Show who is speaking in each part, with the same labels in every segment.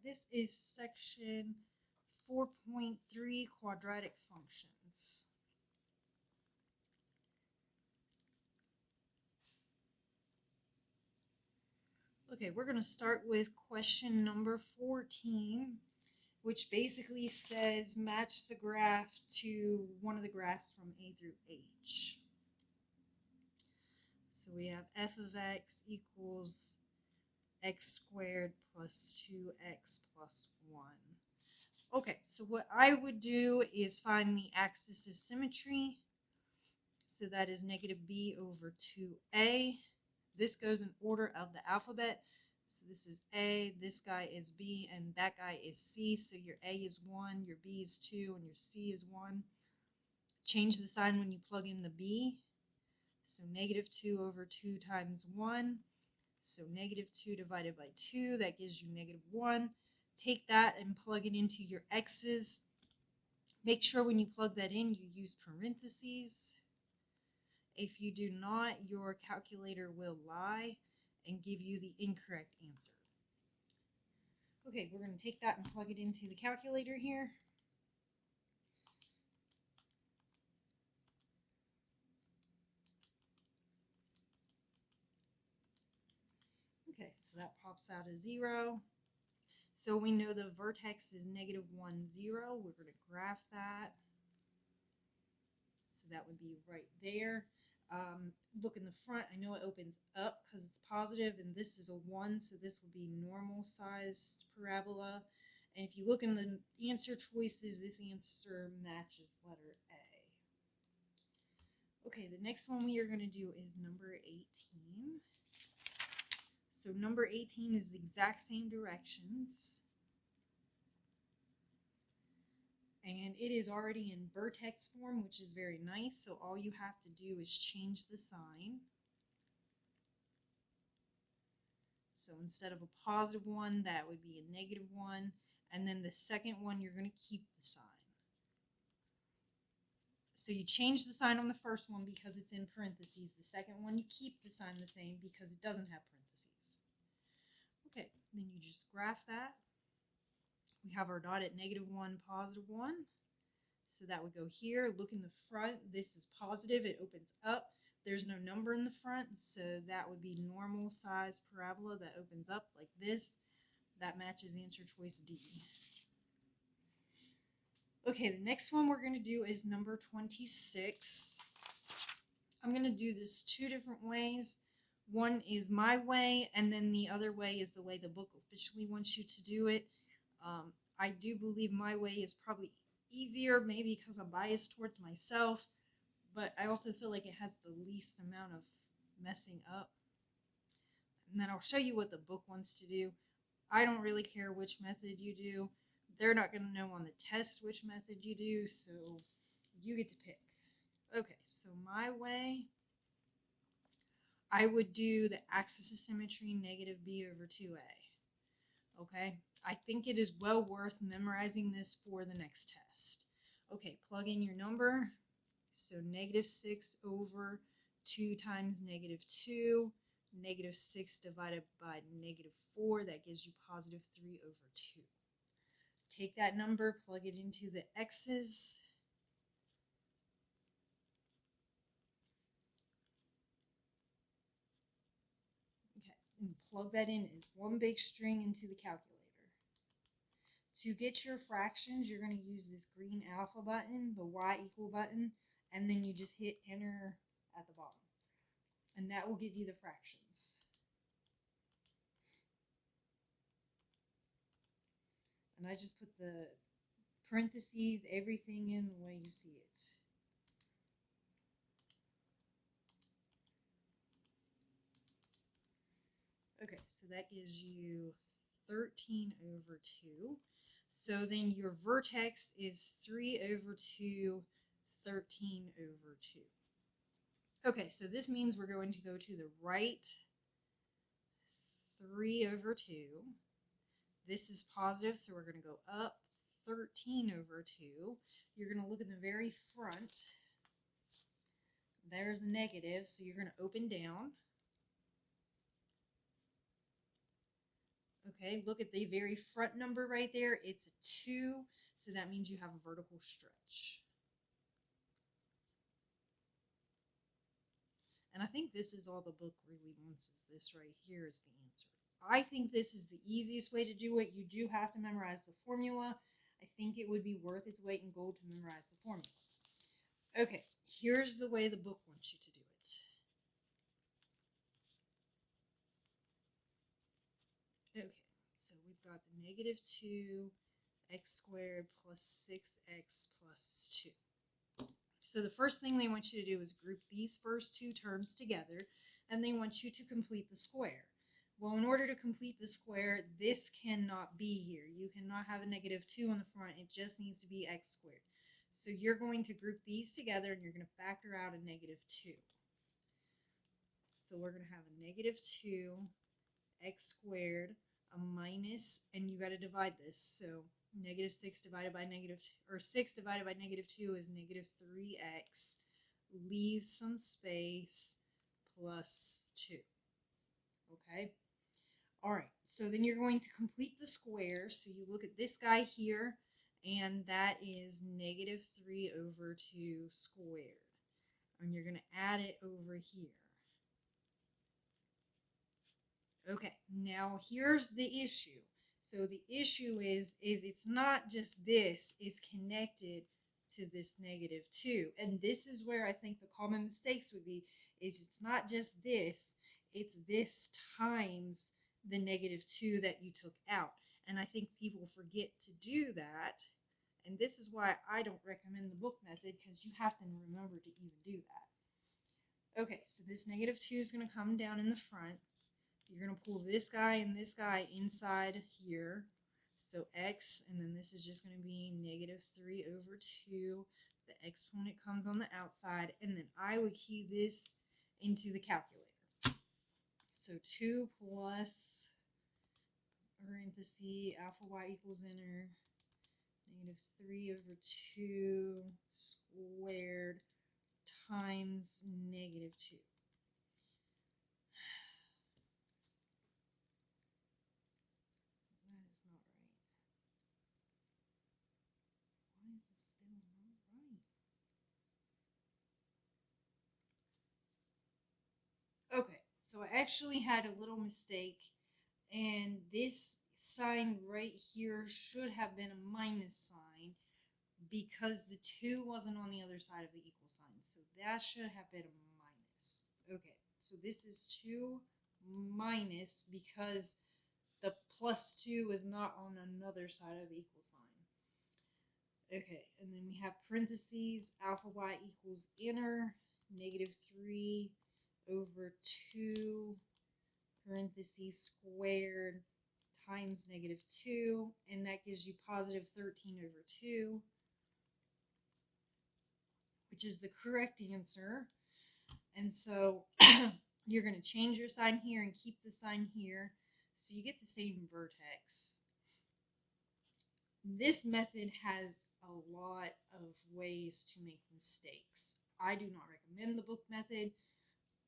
Speaker 1: this is section 4.3 quadratic functions. Okay, we're going to start with question number 14, which basically says match the graph to one of the graphs from A through H. So we have f of x equals x squared plus 2x plus 1. Okay, so what I would do is find the axis of symmetry. So that is negative b over 2a. This goes in order of the alphabet. So this is A, this guy is B, and that guy is C. So your A is 1, your B is 2, and your C is 1. Change the sign when you plug in the B. So negative 2 over 2 times 1. So negative 2 divided by 2, that gives you negative 1. Take that and plug it into your x's. Make sure when you plug that in, you use parentheses. If you do not, your calculator will lie and give you the incorrect answer. Okay, we're going to take that and plug it into the calculator here. Okay, so that pops out a 0. So we know the vertex is negative 1, 0. We're going to graph that. So that would be right there. Look in the front. I know it opens up because it's positive, and this is a 1, so this will be normal sized parabola. And if you look in the answer choices, this answer matches letter A. Okay, the next one we are going to do is number 18. So number 18 is the exact same directions. And it is already in vertex form, which is very nice. So all you have to do is change the sign. So instead of a positive 1, that would be a negative 1. And then the second one, you're going to keep the sign. So you change the sign on the first one because it's in parentheses. The second one, you keep the sign the same because it doesn't have parentheses. Okay, then you just graph that. We have our dot at negative 1, positive 1. So that would go here. Look in the front. This is positive. It opens up. There's no number in the front, so that would be normal size parabola that opens up like this. That matches answer choice D. Okay, the next one we're going to do is number 26. I'm going to do this two different ways. One is my way, and then the other way is the way the book officially wants you to do it. I do believe my way is probably easier, maybe because I'm biased towards myself, but I also feel like it has the least amount of messing up. And then I'll show you what the book wants to do. I don't really care which method you do. They're not going to know on the test which method you do, so you get to pick. Okay, so my way, I would do the axis of symmetry negative b over 2a. Okay, I think it is well worth memorizing this for the next test. Okay, plug in your number. So negative 6 over 2 times negative 2. Negative 6 divided by negative 4, that gives you positive 3 over 2. Take that number, plug it into the x's. Okay, and plug that in as one big string into the calculator. To get your fractions, you're going to use this green alpha button, the y equal button, and then you just hit enter at the bottom. And that will give you the fractions. And I just put the parentheses, everything in the way you see it. Okay, so that gives you 13 over 2. So then your vertex is 3 over 2, 13 over 2. Okay, so this means we're going to go to the right 3 over 2. This is positive, so we're going to go up 13 over 2. You're going to look in the very front. There's a negative, so you're going to open down. Okay, look at the very front number right there. It's a 2, so that means you have a vertical stretch. And I think this is all the book really wants, is this right here is the answer. I think this is the easiest way to do it. You do have to memorize the formula. I think it would be worth its weight in gold to memorize the formula. Okay, here's the way the book wants you to do it. Okay, so we've got the negative 2 x squared plus 6x plus 2. So the first thing they want you to do is group these first two terms together, and they want you to complete the square. Well, in order to complete the square, this cannot be here. You cannot have a negative 2 on the front. It just needs to be x squared. So you're going to group these together, and you're going to factor out a negative 2. So we're going to have a negative 2 x squared, a minus, and you got to divide this. So negative 6 divided by negative 2, or 6 divided by negative 2 is negative 3x. Leave some space, plus 2. Okay? All right, so then you're going to complete the square. So you look at this guy here, and that is negative 3 over 2 squared. And you're going to add it over here. Okay, now here's the issue. So the issue is it's not just this is connected to this negative 2. And this is where I think the common mistakes would be, is it's not just this, it's this times the negative 2 that you took out. And I think people forget to do that. And this is why I don't recommend the book method, because you have to remember to even do that. Okay, so this negative 2 is going to come down in the front. You're going to pull this guy and this guy inside here. So x, and then this is just going to be negative 3 over 2. The exponent comes on the outside, and then I would key this into the calculator. So 2 plus parenthesis alpha y equals inner negative 3 over 2 squared times negative 2. That is not right. Why is this still not right? Okay, so I actually had a little mistake, and this sign right here should have been a minus sign because the 2 wasn't on the other side of the equal sign. So that should have been a minus. Okay, so this is 2 minus because the plus 2 is not on another side of the equal sign. Okay, and then we have parentheses, alpha y equals inner, negative 3 over 2, parentheses squared, times negative 2, and that gives you positive 13 over 2, which is the correct answer. And so you're going to change your sign here and keep the sign here, so you get the same vertex. This method has a lot of ways to make mistakes. I do not recommend the book method.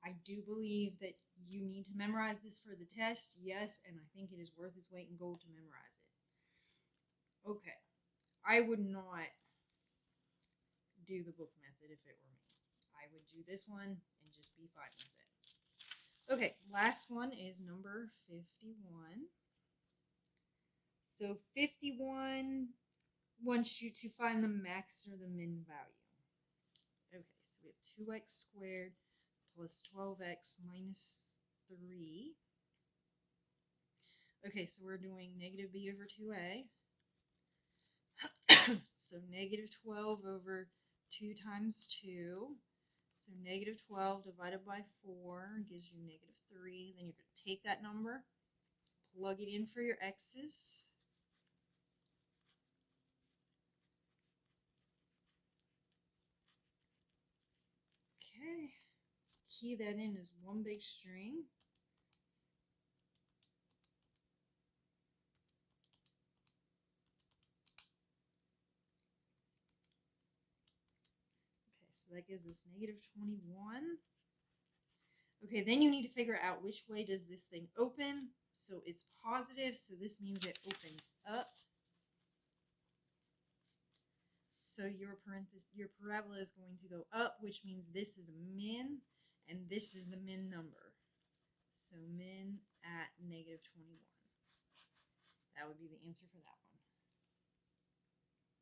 Speaker 1: I do believe that you need to memorize this for the test, yes, and I think it is worth its weight in gold to memorize it. Okay, I would not do the book method if it were me. I would do this one and just be fine with it. Okay, last one is number 51. So 51 wants you to find the max or the min value. Okay, so we have 2x squared plus 12x minus 3. Okay, so we're doing negative b over 2a. So negative 12 over 2 times 2. So negative 12 divided by 4 gives you negative 3. Then you're going to take that number, plug it in for your x's. Okay, key that in as one big string. Okay, so that gives us negative 21. Okay, then you need to figure out which way does this thing open. So it's positive, so this means it opens up. So your parabola is going to go up, which means this is a min, and this is the min number. So min at -21. That would be the answer for that one.